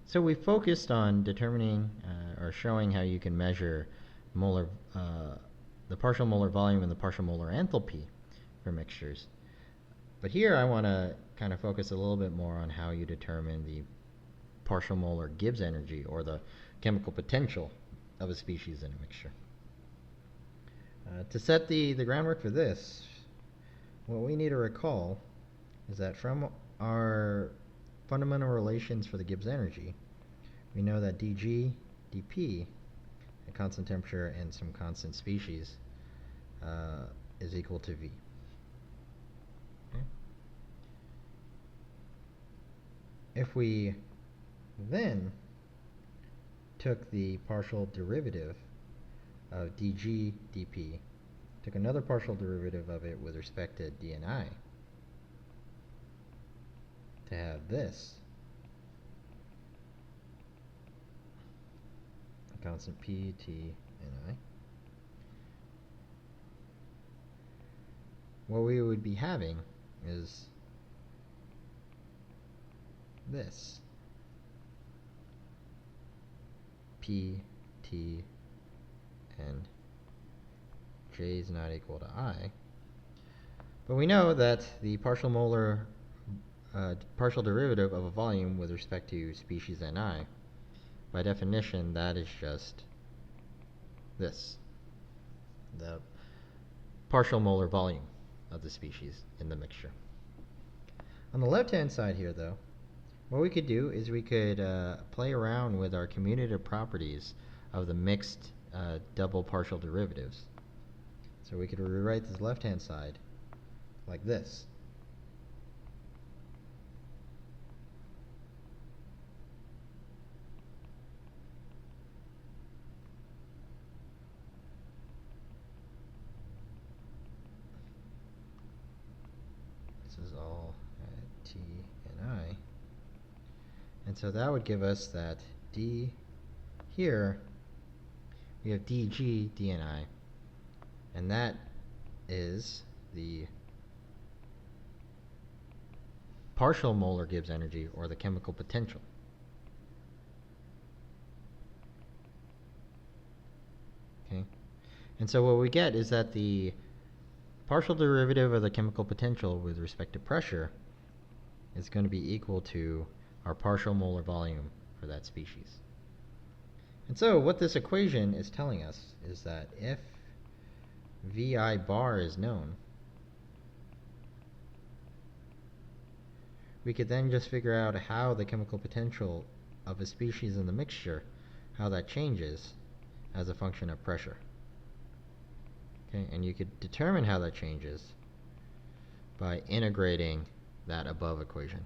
So we focused on determining or showing how you can measure molar, the partial molar volume and the partial molar enthalpy for mixtures. But here I want to kind of focus a little bit more on how you determine the partial molar Gibbs energy, or the chemical potential of a species in a mixture. To set the groundwork for this, what we need to recall is that from our fundamental relations for the Gibbs energy, we know that dg, dp, at constant temperature and some constant species, is equal to v. Okay. If we then took the partial derivative of dg, dp, took another partial derivative of it with respect to d and I, to have this constant p, t, and I, what we would be having is this p, t, and j is not equal to I. But we know that the partial molar partial derivative of a volume with respect to species Ni, by definition, that is just this, the partial molar volume of the species in the mixture. On the left-hand side here, though, what we could do is we could play around with our commutative properties of the mixed double partial derivatives. So we could rewrite this left-hand side like this. This is all at t and I. And so that would give us that d here, we have dg, d and I, and that is the partial molar Gibbs energy, or the chemical potential. Okay, and so what we get is that the partial derivative of the chemical potential with respect to pressure is going to be equal to our partial molar volume for that species. And so what this equation is telling us is that if VI bar is known, we could then just figure out how the chemical potential of a species in the mixture, how that changes as a function of pressure. Okay, and you could determine how that changes by integrating that above equation.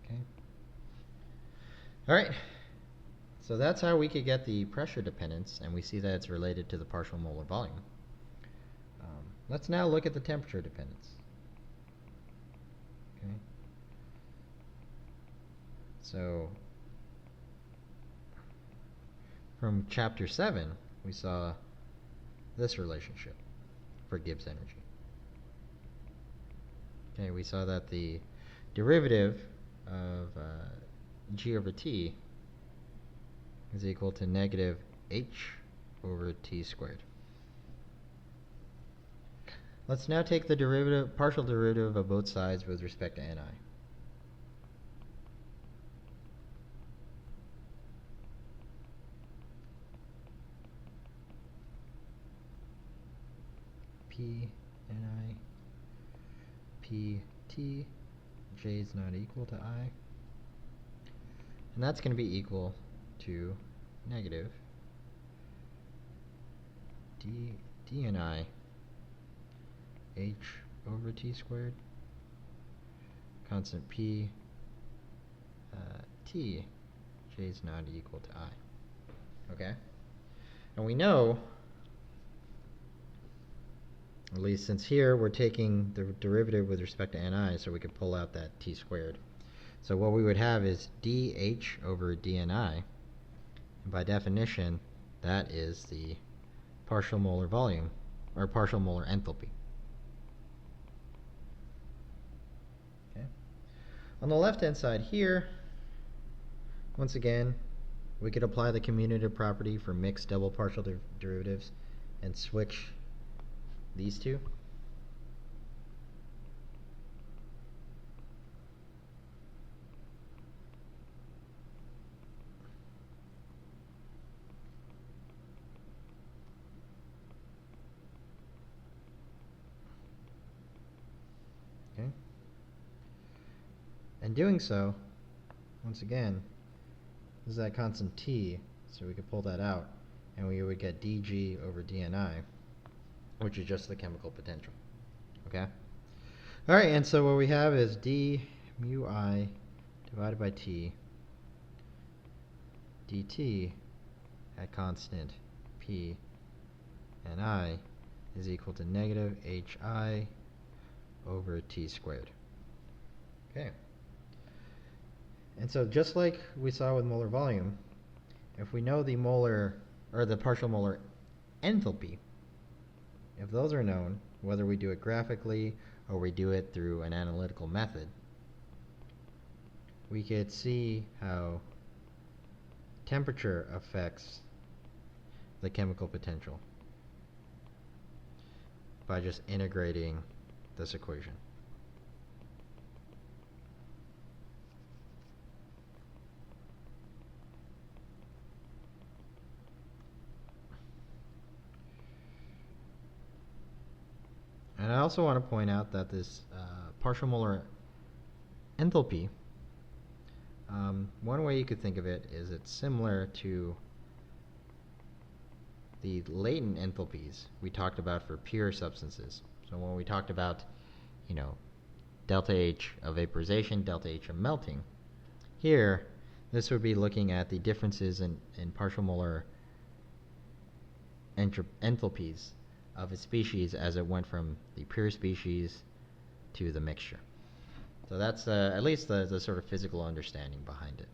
Okay. All right. So that's how we could get the pressure dependence, and we see that it's related to the partial molar volume. Let's now look at the temperature dependence. Okay. So from chapter 7, we saw this relationship for Gibbs energy. Okay, we saw that the derivative of g over t is equal to negative h over t squared. Let's now take the partial derivative of both sides with respect to Ni. P Ni, P T, j is not equal to I. And that's going to be equal to negative d and I h over t squared, constant p t, j is not equal to I. Okay? And we know, at least since here we're taking the derivative with respect to Ni, so we could pull out that t squared. So what we would have is dh over dni, and by definition that is the partial molar volume, or partial molar enthalpy. Okay. On the left-hand side here, once again, we could apply the commutative property for mixed double partial derivatives and switch these two. Okay. And doing so, once again, this is that constant T, so we could pull that out, and we would get dG over dNi, which is just the chemical potential. Okay? Alright, and so what we have is d mu I divided by T dt at constant P and I is equal to negative HI over T squared. Okay. And so just like we saw with molar volume, if we know the molar, or the partial molar enthalpy, if those are known, whether we do it graphically or we do it through an analytical method, we could see how temperature affects the chemical potential by just integrating this equation. And I also want to point out that this partial molar enthalpy, one way you could think of it is it's similar to the latent enthalpies we talked about for pure substances. So when we talked about, delta H of vaporization, delta H of melting, here this would be looking at the differences in partial molar enthalpies of a species as it went from the pure species to the mixture. So that's at least the sort of physical understanding behind it.